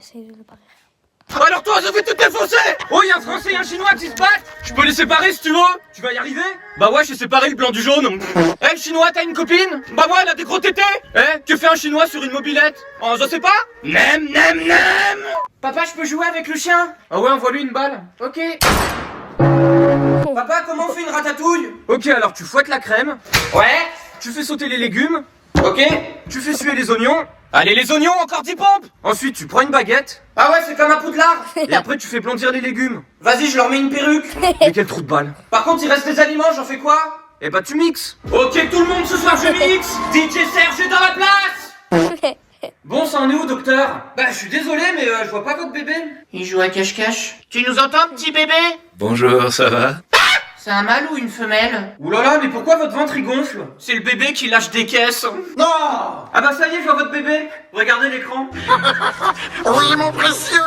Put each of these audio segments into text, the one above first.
Essaye de le parer. Alors toi, je vais te défoncer. Oh, y'a un Français et un Chinois qui se battent. Je peux les séparer si tu veux. Tu vas y arriver? Bah ouais, je sais séparer le blanc du jaune. Eh, le Chinois, t'as une copine? Bah ouais, elle a des gros tétés. Eh, que fait un Chinois sur une mobilette? Oh, je sais pas. Nem, nem, nem. Papa, je peux jouer avec le chien? Ah ouais, envoie-lui une balle. Ok. Papa, comment on fait une ratatouille? Ok, alors tu fouettes la crème. Ouais. Tu fais sauter les légumes. Ok. Tu fais suer les oignons. Allez, les oignons, encore 10 pompes. Ensuite, tu prends une baguette. Ah ouais, c'est comme un poudlard. Et après, tu fais blondir les légumes. Vas-y, je leur mets une perruque. Mais quel trou de balle. Par contre, il reste des aliments, j'en fais quoi? Eh bah, tu mixes. Ok, tout le monde, ce soir, je mixe. DJ Serge est dans la place. Bon, ça en est où, docteur? Bah, je suis désolé, mais je vois pas votre bébé. Il joue à cache-cache. Tu nous entends, petit bébé? Bonjour, ça va? C'est un mâle ou une femelle? Oulala, mais pourquoi votre ventre il gonfle? C'est le bébé qui lâche des caisses. Non! Ah bah ça y est, je vois votre bébé. Regardez l'écran. Oui, mon précieux.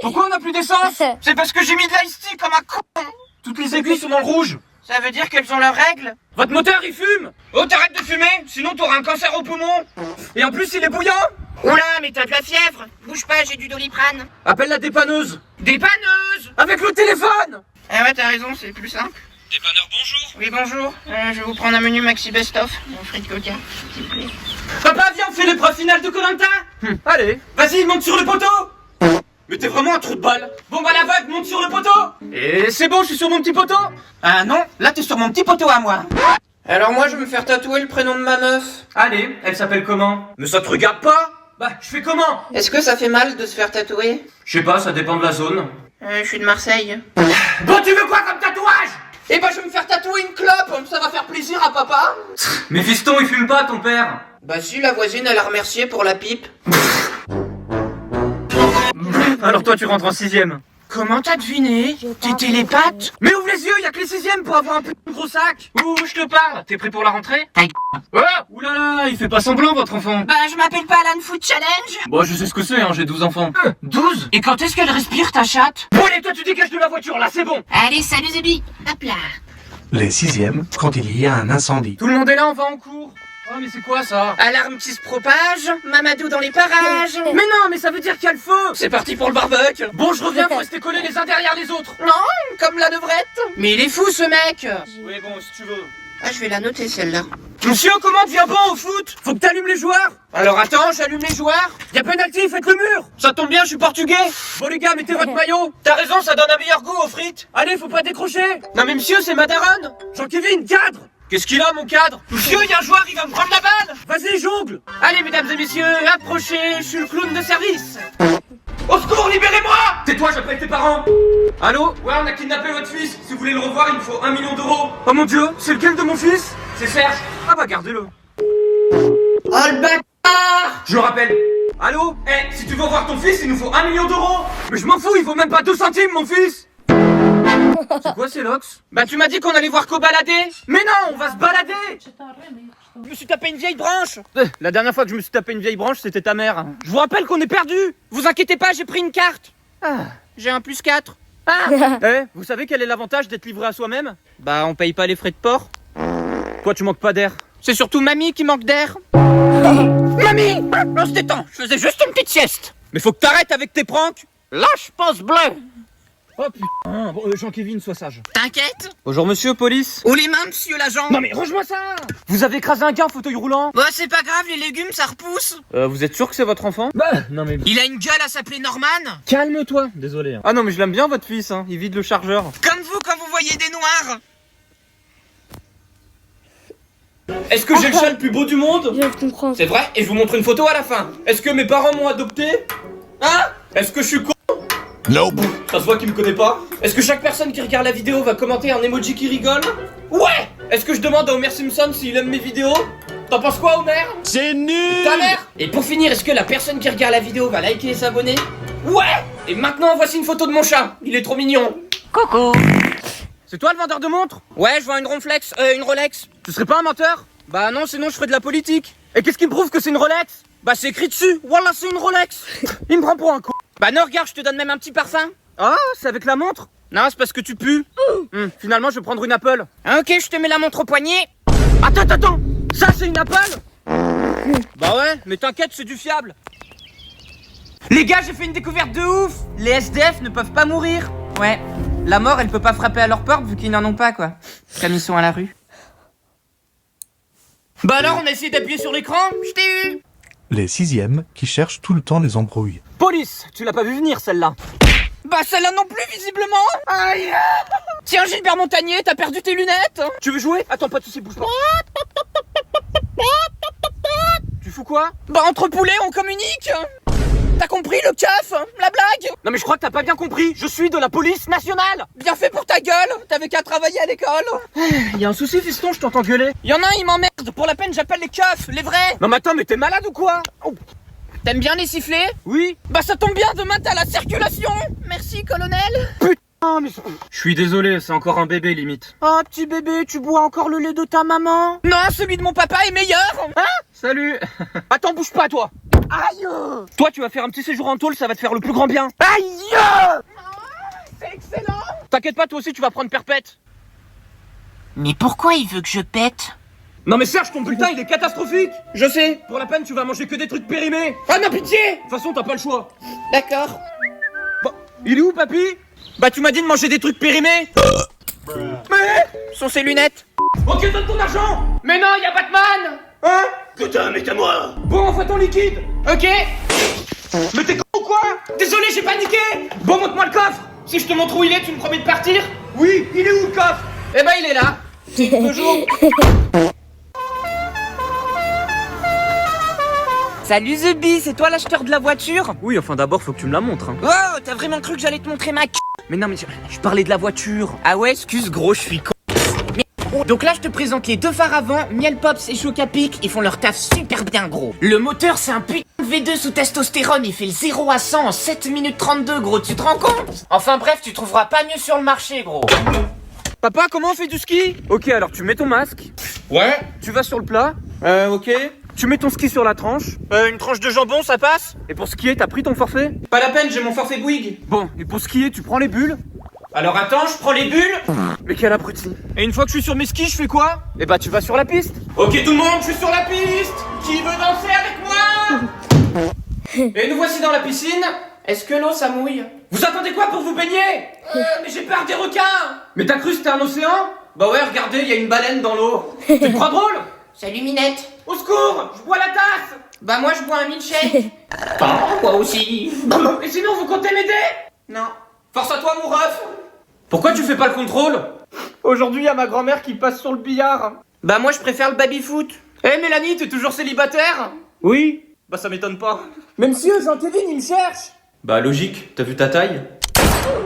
Pourquoi on a plus d'essence? C'est parce que j'ai mis de l'ice-tea comme un con. Toutes les aiguilles sont dans le rouge. Ça veut dire qu'elles ont leurs règles? Votre moteur il fume. Oh, t'arrêtes de fumer, sinon t'auras un cancer au poumon. Et en plus il est bouillant. Oula, mais t'as de la fièvre. Bouge pas, j'ai du Doliprane. Appelle la dépanneuse. Dépanneuse? Avec le téléphone. Ah ouais, t'as raison, c'est plus simple. Dépanneur, bonjour. Oui, bonjour. Je vais vous prendre un menu Maxi Best-of. Frites coca, s'il vous plaît. Papa, viens, on fait l'épreuve finale de Koh-Lanta. Allez. Vas-y, monte sur le poteau. Mais t'es vraiment un trou de balle. Bon bah la vague, monte sur le poteau. Et c'est bon, je suis sur mon petit poteau. Ah non, là t'es sur mon petit poteau à moi. Alors moi, je vais me faire tatouer le prénom de ma meuf. Allez, elle s'appelle comment? Mais ça te regarde pas. Bah, je fais comment? Est-ce que ça fait mal de se faire tatouer? Je sais pas, ça dépend de la zone. Je suis de Marseille. Bon, tu veux quoi comme tatouage? Eh ben, je vais me faire tatouer une clope, ça va faire plaisir à papa. Mais fiston, il fume pas, ton père? Bah si, la voisine, elle a remercié pour la pipe. Alors toi, tu rentres en 6ème. Comment t'as deviné? T'es télépathe? Mais ouvre les yeux, y'a que les 6ème pour avoir un plus gros sac. Ouh, je te parle. T'es prêt pour la rentrée? Oh, oulala, il fait pas semblant, votre enfant. Bah, je m'appelle pas Alan Food Challenge. Bon, je sais ce que c'est, hein, j'ai 12 enfants. 12? Et quand est-ce qu'elle respire, ta chatte? Bon, allez, toi, tu dégages de la voiture, là, c'est bon. Allez, salut Zébi. Hop là. Les 6e, quand il y a un incendie. Tout le monde est là, on va en cours. Oh, mais c'est quoi, ça? Alarme qui se propage, Mamadou dans les parages. Mais non, mais ça veut dire qu'il y a le feu. C'est parti pour le barbecue. Bon, je reviens, faut rester collés les uns derrière les autres. Non, comme la levrette. Mais il est fou, ce mec. Oui, bon, si tu veux. Ah, je vais la noter celle-là. Monsieur, comment devient bon au foot? Faut que t'allumes les joueurs. Alors attends, j'allume les joueurs. Y'a penalty, faites le mur. Ça tombe bien, je suis portugais. Bon les gars, mettez votre maillot. T'as raison, ça donne un meilleur goût aux frites. Allez, faut pas décrocher. Non mais monsieur, c'est ma daronne. Jean-Kévin, cadre. Qu'est-ce qu'il a, mon cadre? Monsieur, y a un joueur, il va me prendre la balle. Vas-y, jongle. Allez, mesdames et messieurs, approchez, je suis le clown de service. Au secours, libérez-moi. Tais-toi, j'appelle tes parents. Allô? Ouais, on a kidnappé votre fils. Si vous voulez le revoir, il me faut 1 million d'euros. Oh mon dieu, c'est lequel de mon fils? C'est Serge. Ah bah gardez-le. Oh le bâtard. Je le rappelle. Allô? Eh, si tu veux revoir ton fils, il nous faut 1 million d'euros. Mais je m'en fous, il vaut même pas 2 centimes, mon fils. C'est quoi ces locks? Bah tu m'as dit qu'on allait voir qu'au balader. Mais non, on va se balader. Je me suis tapé une vieille branche. La dernière fois que je me suis tapé une vieille branche, c'était ta mère. Je vous rappelle qu'on est perdu. Vous inquiétez pas, j'ai pris une carte. J'ai un +4. Eh, vous savez quel est l'avantage d'être livré à soi-même? Bah on paye pas les frais de port. Toi tu manques pas d'air. C'est surtout mamie qui manque d'air. Mamie, on se détend, je faisais juste une petite sieste. Mais faut que t'arrêtes avec tes pranks. Lâche pense bleu. Oh putain, bon, Jean-Kévin, sois sage. T'inquiète. Bonjour monsieur, police. Ou les mains, monsieur l'agent. Non mais range-moi ça. Vous avez écrasé un gars en fauteuil roulant. Bah, c'est pas grave, les légumes, ça repousse. Vous êtes sûr que c'est votre enfant? Bah, non mais... Il a une gueule à s'appeler Norman. Calme-toi. Désolé. Ah non mais je l'aime bien votre fils, hein. Il vide le chargeur. Comme vous quand vous voyez des noirs. Est-ce que j'ai le chat le plus beau du monde? Je comprends. C'est vrai, et je vous montre une photo à la fin. Est-ce que mes parents m'ont adopté? Hein? Est-ce que je suis con? Nope. Ça se voit qu'il me connaît pas. Est-ce que chaque personne qui regarde la vidéo va commenter un emoji qui rigole? Ouais. Est-ce que je demande à Homer Simpson s'il aime mes vidéos? T'en penses quoi, Homer? C'est nul. Ta mère. Et pour finir, est-ce que la personne qui regarde la vidéo va liker et s'abonner? Ouais. Et maintenant, voici une photo de mon chat. Il est trop mignon. Coucou. C'est toi le vendeur de montres? Ouais, je vends une Ronflex, une Rolex. Tu serais pas un menteur? Bah non, sinon je ferais de la politique. Et qu'est-ce qui me prouve que c'est une Rolex? Bah c'est écrit dessus. Voilà, c'est une Rolex. Il me prend pour un con. Bah non, regarde, je te donne même un petit parfum. Ah, c'est avec la montre? Non, c'est parce que tu pues. Finalement, je vais prendre une Apple. Ah, ok, je te mets la montre au poignet. Attends. Ça, c'est une Apple? Bah ouais, mais t'inquiète, c'est du fiable. Les gars, j'ai fait une découverte de ouf. Les SDF ne peuvent pas mourir. Ouais, la mort, elle peut pas frapper à leur porte vu qu'ils n'en ont pas, quoi. Comme ils sont à la rue. Bah alors, on a essayé d'appuyer sur l'écran. Je t'ai eu. Les sixièmes qui cherchent tout le temps les embrouilles. Police, tu l'as pas vu venir, celle-là. Bah celle-là non plus, visiblement. Aïe. Tiens, Gilbert Montagnier, t'as perdu tes lunettes. Tu veux jouer? Attends, pas de soucis, bouge pas. Tu fous quoi? Bah entre poulets, on communique. T'as compris le keuf? La blague? Non mais je crois que t'as pas bien compris. Je suis de la police nationale. Bien fait pour ta gueule. T'avais qu'à travailler à l'école. Y a un souci, fiston, je t'entends gueuler. Y en a un, il m'emmerde. Pour la peine, j'appelle les keufs, les vrais. Non mais attends, mais t'es malade ou quoi? Oh. T'aimes bien les sifflets? Oui. Bah ça tombe bien, demain t'as la circulation. Merci, colonel. Putain, mais... Je suis désolé, c'est encore un bébé, limite. Oh, petit bébé, tu bois encore le lait de ta maman? Non, celui de mon papa est meilleur. Hein? Salut. Attends, bouge pas, toi. Aïe. Toi, tu vas faire un petit séjour en tôle, ça va te faire le plus grand bien. Aïe. C'est excellent. T'inquiète pas, toi aussi, tu vas prendre perpète. Mais pourquoi il veut que je pète? Non mais Serge, ton bulletin, il est catastrophique. Je sais. Pour la peine, tu vas manger que des trucs périmés. Ah non, pitié. De toute façon, t'as pas le choix. D'accord. Bah, il est où, papy? Bah, tu m'as dit de manger des trucs périmés. Mais... Sont ses lunettes. Ok, donne ton argent. Mais non, y a Batman. Hein? Putain, mais t'es moi. Bon, envoie ton liquide. Ok. Mais t'es con ou quoi? Désolé, j'ai paniqué. Bon, montre-moi le coffre. Si je te montre où il est, tu me promets de partir? Oui, il est où le coffre? Eh ben, il est là. Toujours. Salut The Bee, c'est toi l'acheteur de la voiture? Oui, enfin d'abord, faut que tu me la montres. Hein. Oh, t'as vraiment cru que j'allais te montrer ma Mais non, mais je parlais de la voiture. Ah ouais, excuse gros, je suis con. Donc là, je te présente les deux phares avant, Miel Pops et Choc à Pic, ils font leur taf super bien gros. Le moteur, c'est un putain de V2 sous testostérone, il fait le 0 à 100 en 7 minutes 32 gros, tu te rends compte? Enfin bref, tu trouveras pas mieux sur le marché gros. Papa, comment on fait du ski? Ok, alors tu mets ton masque. Ouais. Tu vas sur le plat. Ok. Tu mets ton ski sur la tranche. Une tranche de jambon, ça passe? Et pour skier, t'as pris ton forfait? Pas la peine, j'ai mon forfait Bouygues. Bon, et pour skier, tu prends les bulles. Alors attends, je prends les bulles. Mais quel abruti. Et une fois que je suis sur mes skis, je fais quoi? Eh bah tu vas sur la piste. Ok tout le monde, je suis sur la piste. Qui veut danser avec moi? Et nous voici dans la piscine. Est-ce que l'eau ça mouille? Vous attendez quoi pour vous baigner? Mais j'ai peur des requins. Mais t'as cru que c'était un océan? Bah ouais, regardez, il y a une baleine dans l'eau. Tu te crois drôle? Salut Minette. Au secours, je bois la tasse. Bah moi je bois un milkshake. Moi aussi. Et sinon vous comptez m'aider? Non. Force à toi mon ref. Pourquoi tu fais pas le contrôle? Aujourd'hui y a ma grand-mère qui passe sur le billard. Bah moi je préfère le baby-foot. Eh Mélanie, t'es toujours célibataire? Oui. Bah ça m'étonne pas. Même si Jean-Kévin il me cherche. Bah logique, t'as vu ta taille?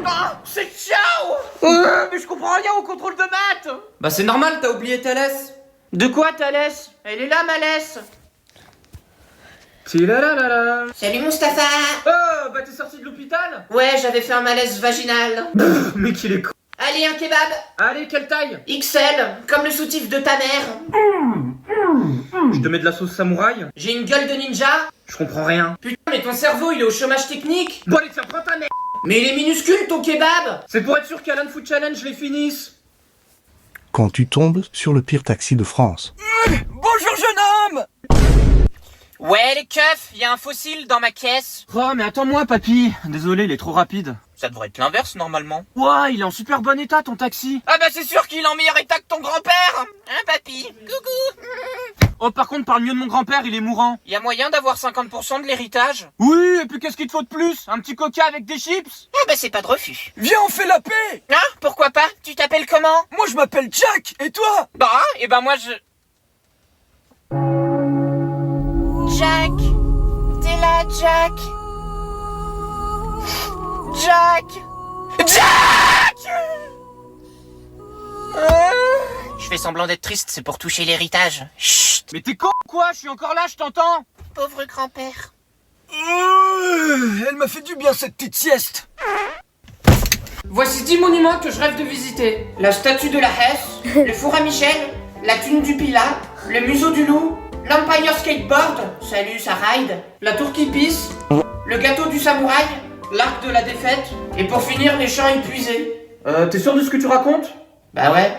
Ah, c'est ciao. Mais je comprends rien au contrôle de maths. Bah c'est normal, t'as oublié ta laisse. De quoi ta laisse? Elle est là ma laisse. Salut Mustapha. Oh, bah t'es sorti de l'hôpital? Ouais, j'avais fait un malaise vaginal. Mais qu'il est con. Allez, un kebab. Allez, quelle taille? XL, comme le soutif de ta mère. Je te mets de la sauce samouraï? J'ai une gueule de ninja. Je comprends rien. Putain, mais ton cerveau il est au chômage technique. Bon allez, tiens, prends ta mère. Mais il est minuscule ton kebab. C'est pour être sûr qu'Alan Food Challenge les finisse. Quand tu tombes sur le pire taxi de France. Bonjour jeune homme. Ouais les keufs, y a un fossile dans ma caisse. Oh mais attends-moi papy. Désolé, il est trop rapide. Ça devrait être l'inverse normalement. Ouah, il est en super bon état ton taxi. Ah bah c'est sûr qu'il est en meilleur état que ton grand-père. Hein papy? Coucou. Oh par contre parle mieux de mon grand-père, il est mourant. Y a moyen d'avoir 50% de l'héritage? Oui, et puis qu'est-ce qu'il te faut de plus? Un petit coca avec des chips? Ah bah c'est pas de refus. Viens, on fait la paix. Hein? Pourquoi pas? Tu t'appelles comment? Moi je m'appelle Jack, et toi? Bah et ben moi je... Jack. T'es là Jack. Jack. Jack. Je fais semblant d'être triste, c'est pour toucher l'héritage. Chut. Mais t'es con ou quoi? Je suis encore là, je t'entends. Pauvre grand-père. Elle m'a fait du bien cette petite sieste. Voici 10 monuments que je rêve de visiter. La statue de la Hesse, le four à Michel, la thune du Pilat, le museau du loup, l'Empire Skateboard, salut ça ride, la tour qui pisse, le gâteau du samouraï, l'arc de la défaite, et pour finir les champs épuisés. T'es sûr de ce que tu racontes? Bah ouais.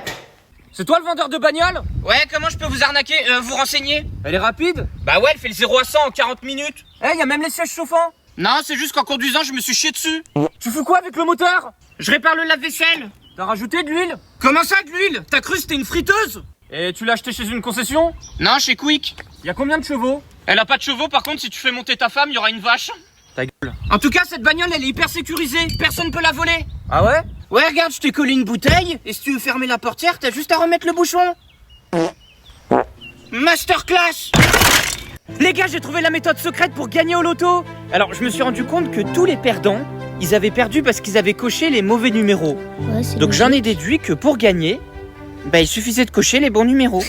C'est toi le vendeur de bagnole? Ouais, comment je peux vous arnaquer, vous renseigner? Elle est rapide? Bah ouais, elle fait le 0 à 100 en 40 minutes. Eh, y a même les sièges chauffants. Non, c'est juste qu'en conduisant, je me suis chié dessus. Tu fais quoi avec le moteur? Je répare le lave-vaisselle. T'as rajouté de l'huile? Comment ça, de l'huile? T'as cru que c'était une friteuse? Et tu l'as acheté chez une concession? Non, chez Quick. Y a combien de chevaux? Elle a pas de chevaux, par contre, si tu fais monter ta femme, il y aura une vache. Ta gueule. En tout cas, cette bagnole, elle est hyper sécurisée. Personne peut la voler. Ah ouais? Ouais, regarde, je t'ai collé une bouteille. Et si tu veux fermer la portière, t'as juste à remettre le bouchon. Masterclass. Les gars, j'ai trouvé la méthode secrète pour gagner au loto. Alors, je me suis rendu compte que tous les perdants, ils avaient perdu parce qu'ils avaient coché les mauvais numéros. Ouais, c'est Donc j'en ai logique. déduit que pour gagner, bah il suffisait de cocher les bons numéros.